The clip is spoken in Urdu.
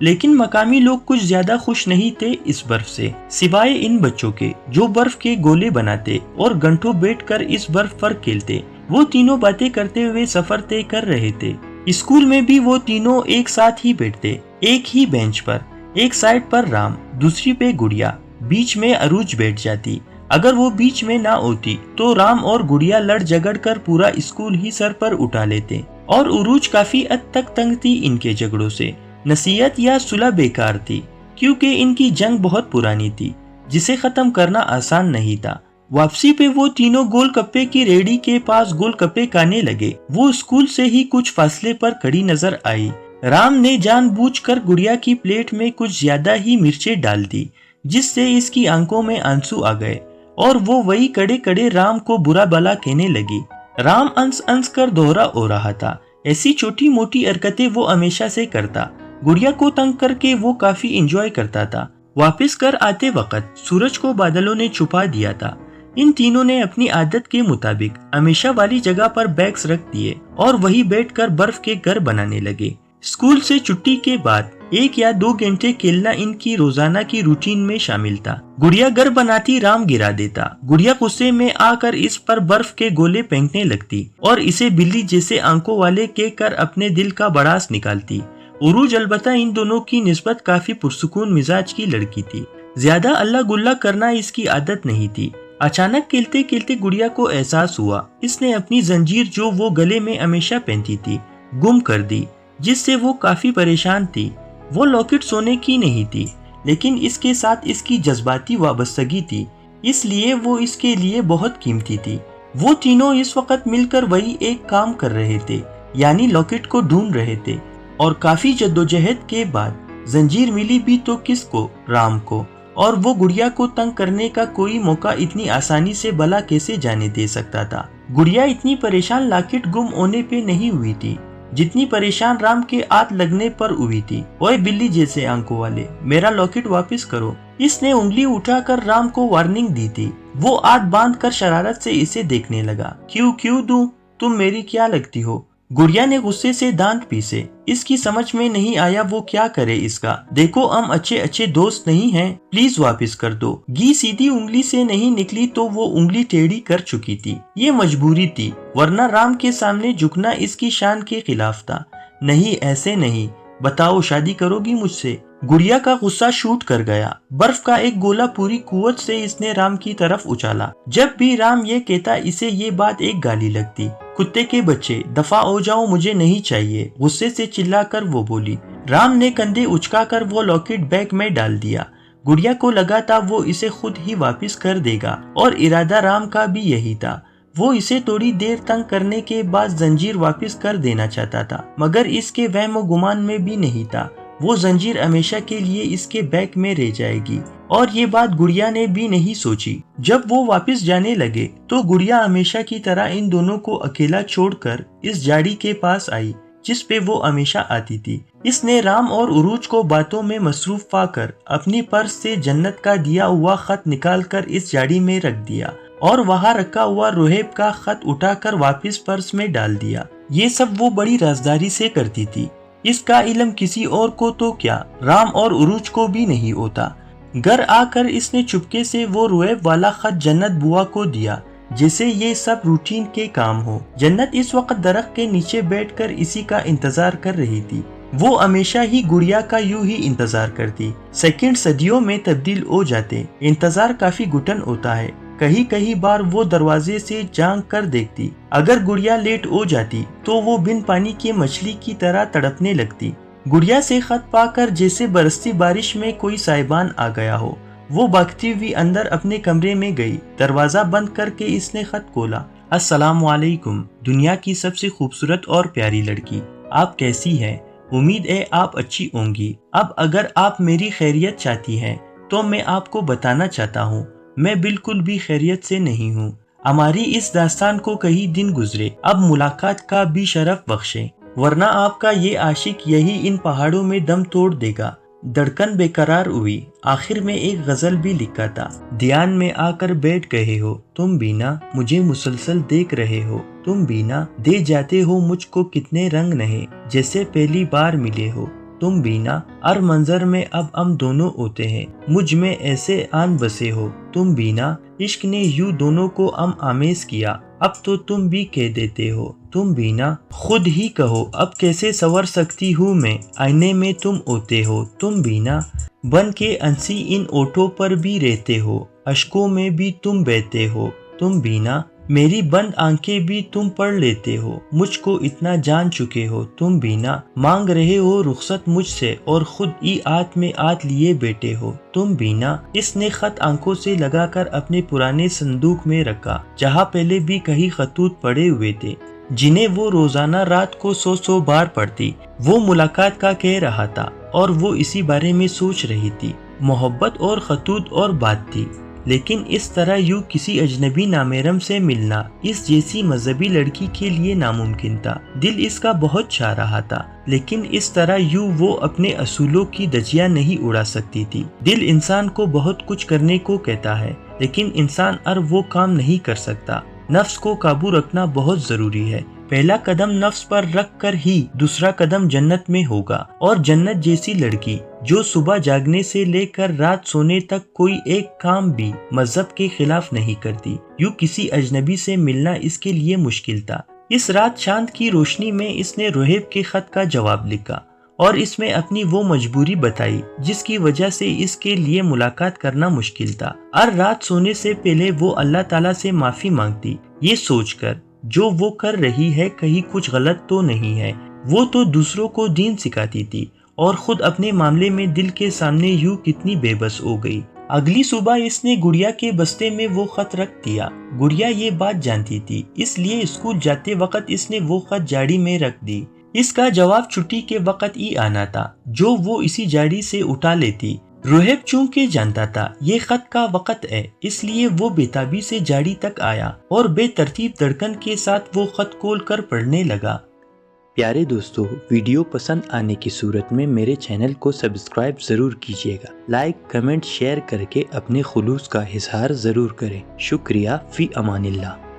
لیکن مقامی لوگ کچھ زیادہ خوش نہیں تھے اس برف سے، سوائے ان بچوں کے جو برف کے گولے بناتے اور گھنٹوں بیٹھ کر اس برف پر کھیلتے۔ وہ تینوں باتیں کرتے ہوئے سفر طے کر رہے تھے۔ اسکول میں بھی وہ تینوں ایک ساتھ ہی بیٹھتے، ایک ہی بینچ پر، ایک سائڈ پر رام، دوسری پہ گڑیا، بیچ میں عروج بیٹھ جاتی۔ اگر وہ بیچ میں نہ ہوتی تو رام اور گڑیا لڑ جھگڑ کر پورا اسکول ہی سر پر اٹھا لیتے، اور عروج کافی حد تک تنگ تھی ان کے جھگڑوں سے۔ نصیحت یا صلح بیکار تھی، کیونکہ ان کی جنگ بہت پرانی تھی جسے ختم کرنا آسان نہیں تھا۔ واپسی پہ وہ تینوں گول گپے کی ریڑھی کے پاس گول گپے کھانے لگے۔ وہ اسکول سے ہی کچھ فاصلے پر کھڑی نظر آئی۔ رام نے جان بوجھ کر گڑیا کی پلیٹ میں کچھ زیادہ ہی مرچیں ڈال دی، جس سے اس کی آنکھوں میں آنسو آ گئے، اور وہ وہی کڑے کڑے رام کو برا بھلا کہنے لگی۔ رام انس انس کر دوہرا ہو رہا تھا۔ ایسی چھوٹی موٹی حرکتیں وہ ہمیشہ سے کرتا۔ گڑیا کو تنگ کر کے وہ کافی انجوائے کرتا تھا۔ واپس کر آتے وقت سورج کو بادلوں نے چھپا دیا تھا۔ ان تینوں نے اپنی عادت کے مطابق ہمیشہ والی جگہ پر بیگز رکھ دیے اور وہی بیٹھ کر برف کے گھر بنانے لگے۔ اسکول سے چھٹی کے بعد 1 یا 2 گھنٹے کھیلنا ان کی روزانہ کی روٹین میں شامل تھا۔ گڑیا گھر بناتی، رام گرا دیتا۔ گڑیا غصے میں آ کر اس پر برف کے گولے پھینکنے لگتی اور اسے بلی جیسے آنکھوں والے کہہ کر اپنے دل کا بڑاس نکالتی۔ عروج البتہ ان دونوں کی نسبت کافی پرسکون مزاج کی لڑکی تھی۔ زیادہ اللہ گلا کرنا اس کی عادت نہیں تھی۔ اچانک کھیلتے کھیلتے گڑیا کو احساس ہوا اس نے اپنی زنجیر جو وہ گلے میں ہمیشہ پہنتی تھی گم کر دی، جس سے وہ کافی پریشان تھی۔ وہ لاکٹ سونے کی نہیں تھی، لیکن اس کے ساتھ اس کی جذباتی وابستگی تھی، اس لیے وہ اس کے لیے بہت قیمتی تھی۔ وہ تینوں اس وقت مل کر وہی ایک کام کر رہے تھے، یعنی لاکٹ کو ڈھونڈ رہے تھے، اور کافی جدوجہد کے بعد زنجیر ملی بھی تو کس کو؟ رام کو۔ اور وہ گڑیا کو تنگ کرنے کا کوئی موقع اتنی آسانی سے بھلا کیسے جانے دے سکتا تھا؟ گڑیا اتنی پریشان لاکٹ گم ہونے پہ نہیں ہوئی تھی جتنی پریشان رام کے ہاتھ لگنے پر ہوئی تھی۔ اوئے بلی جیسے آنکھوں والے، میرا لاکٹ واپس کرو۔ اس نے انگلی اٹھا کر رام کو وارننگ دی تھی۔ وہ ہاتھ باندھ کر شرارت سے اسے دیکھنے لگا۔ کیوں دوں؟ تم میری کیا لگتی ہو؟ گڑیا نے غصے سے دانت پیسے۔ اس کی سمجھ میں نہیں آیا وہ کیا کرے اس کا۔ دیکھو ہم اچھے دوست نہیں ہیں، پلیز واپس کر دو۔ گھی سیدھی انگلی سے نہیں نکلی تو وہ انگلی ٹیڑھی کر چکی تھی۔ یہ مجبوری تھی، ورنہ رام کے سامنے جھکنا اس کی شان کے خلاف تھا۔ نہیں ایسے نہیں، بتاؤ شادی کرو گی مجھ سے؟ گڑیا کا غصہ شوٹ کر گیا۔ برف کا ایک گولا پوری قوت سے اس نے رام کی طرف اچھالا۔ جب بھی رام یہ کہتا اسے یہ بات ایک گالی لگتی۔ کتے کے بچے، دفع ہو جاؤ، مجھے نہیں چاہیے، غصے سے چلا کر وہ بولی۔ رام نے کندھے اچکا کر وہ لاکٹ بیگ میں ڈال دیا۔ گڑیا کو لگا تھا وہ اسے خود ہی واپس کر دے گا، اور ارادہ رام کا بھی یہی تھا۔ وہ اسے تھوڑی دیر تنگ کرنے کے بعد زنجیر واپس کر دینا چاہتا تھا، مگر اس کے وہم و گمان میں بھی نہیں تھا وہ زنجیر ہمیشہ کے لیے اس کے بیگ میں رہ جائے گی، اور یہ بات گڑیا نے بھی نہیں سوچی۔ جب وہ واپس جانے لگے تو گڑیا ہمیشہ کی طرح ان دونوں کو اکیلا چھوڑ کر اس جھاڑی کے پاس آئی جس پہ وہ ہمیشہ آتی تھی۔ اس نے رام اور عروج کو باتوں میں مصروف پا کر اپنی پرس سے جنت کا دیا ہوا خط نکال کر اس جھاڑی میں رکھ دیا، اور وہاں رکھا ہوا روہیب کا خط اٹھا کر واپس پرس میں ڈال دیا۔ یہ سب وہ بڑی رازداری سے کرتی تھی۔ اس کا علم کسی اور کو تو کیا، رام اور عروج کو بھی نہیں ہوتا۔ گھر آ کر اس نے چپکے سے وہ روہیب والا خط جنت بوا کو دیا، جیسے یہ سب روٹین کے کام ہو۔ جنت اس وقت درخت کے نیچے بیٹھ کر اسی کا انتظار کر رہی تھی۔ وہ ہمیشہ ہی گڑیا کا یوں ہی انتظار کرتی۔ سیکنڈ صدیوں میں تبدیل ہو جاتے۔ انتظار کافی گھٹن ہوتا ہے۔ کئی بار وہ دروازے سے جھانک کر دیکھتی۔ اگر گڑیا لیٹ ہو جاتی تو وہ بن پانی کی مچھلی کی طرح تڑپنے لگتی۔ گڑیا سے خط پا کر جیسے برستی بارش میں کوئی سائبان آ گیا ہو، وہ بھاگتی ہوئی اندر اپنے کمرے میں گئی۔ دروازہ بند کر کے اس نے خط کھولا۔ السلام علیکم، دنیا کی سب سے خوبصورت اور پیاری لڑکی، آپ کیسی ہیں؟ امید ہے آپ اچھی ہوں گی۔ اب اگر آپ میری خیریت چاہتی ہیں تو میں آپ کو بتانا چاہتا ہوں میں بالکل بھی خیریت سے نہیں ہوں۔ ہماری اس داستان کو کئی دن گزرے، اب ملاقات کا بھی شرف بخشیں، ورنہ آپ کا یہ عاشق یہی ان پہاڑوں میں دم توڑ دے گا۔ دھڑکن بے قرار ہوئی۔ آخر میں ایک غزل بھی لکھا تھا۔ دھیان میں آ کر بیٹھ گئے ہو تم بینا، مجھے مسلسل دیکھ رہے ہو تم بینا، دے جاتے ہو مجھ کو کتنے رنگ نہیں، جیسے پہلی بار ملے ہو تم بینا ہر منظر میں اب ہم دونوں ہوتے ہیں، مجھ میں ایسے آن بسے ہو تم بینا، عشق نے یوں دونوں کو ہم آمیز کیا، اب تو تم بھی کہہ دیتے ہو تم بینا، خود ہی کہو اب کیسے سنور سکتی ہوں میں، آئینے میں تم ہوتے ہو تم بینا، بن کے انسی ان اوٹوں پر بھی رہتے ہو، اشکوں میں بھی تم بہتے ہو تم بینا، میری بند آنکھیں بھی تم پڑھ لیتے ہو، مجھ کو اتنا جان چکے ہو تم بینا، مانگ رہے ہو رخصت مجھ سے اور خود ہی ہاتھ میں ہاتھ لیے بیٹھے ہو تم بینا۔ اس نے خط آنکھوں سے لگا کر اپنے پرانے صندوق میں رکھا، جہاں پہلے بھی کئی خطوط پڑے ہوئے تھے جنہیں وہ روزانہ رات کو 100 بار پڑھتی۔ وہ ملاقات کا کہہ رہا تھا اور وہ اسی بارے میں سوچ رہی تھی، محبت اور خطوط اور بات تھی، لیکن اس طرح یوں کسی اجنبی نامحرم سے ملنا اس جیسی مذہبی لڑکی کے لیے ناممکن تھا۔ دل اس کا بہت چاہ رہا تھا، لیکن اس طرح یوں وہ اپنے اصولوں کی دھجیاں نہیں اڑا سکتی تھی۔ دل انسان کو بہت کچھ کرنے کو کہتا ہے، لیکن انسان ہر وہ کام نہیں کر سکتا۔ نفس کو قابو رکھنا بہت ضروری ہے، پہلا قدم نفس پر رکھ کر ہی دوسرا قدم جنت میں ہوگا، اور جنت جیسی لڑکی جو صبح جاگنے سے لے کر رات سونے تک کوئی ایک کام بھی مذہب کے خلاف نہیں کرتی، یوں کسی اجنبی سے ملنا اس کے لیے مشکل تھا۔ اس رات چاند کی روشنی میں اس نے روہیب کے خط کا جواب لکھا اور اس میں اپنی وہ مجبوری بتائی جس کی وجہ سے اس کے لیے ملاقات کرنا مشکل تھا۔ ہر رات سونے سے پہلے وہ اللہ تعالیٰ سے معافی مانگتی، یہ سوچ کر جو وہ کر رہی ہے کہیں کچھ غلط تو نہیں ہے۔ وہ تو دوسروں کو دین سکھاتی تھی اور خود اپنے معاملے میں دل کے سامنے یوں کتنی بے بس ہو گئی۔ اگلی صبح اس نے گڑیا کے بستے میں وہ خط رکھ دیا۔ گڑیا یہ بات جانتی تھی، اس لیے اسکول جاتے وقت اس نے وہ خط جاڑی میں رکھ دی۔ اس کا جواب چھٹی کے وقت ہی آنا تھا، جو وہ اسی جاڑی سے اٹھا لیتی۔ روہیب چونکہ جانتا تھا یہ خط کا وقت ہے، اس لیے وہ بےتابی سے جاڑی تک آیا اور بے ترتیب دھڑکن کے ساتھ وہ خط کھول کر پڑھنے لگا۔ پیارے دوستو، ویڈیو پسند آنے کی صورت میں میرے چینل کو سبسکرائب ضرور کیجیے گا، لائک کمنٹ شیئر کر کے اپنے خلوص کا اظہار ضرور کریں۔ شکریہ، فی امان اللہ۔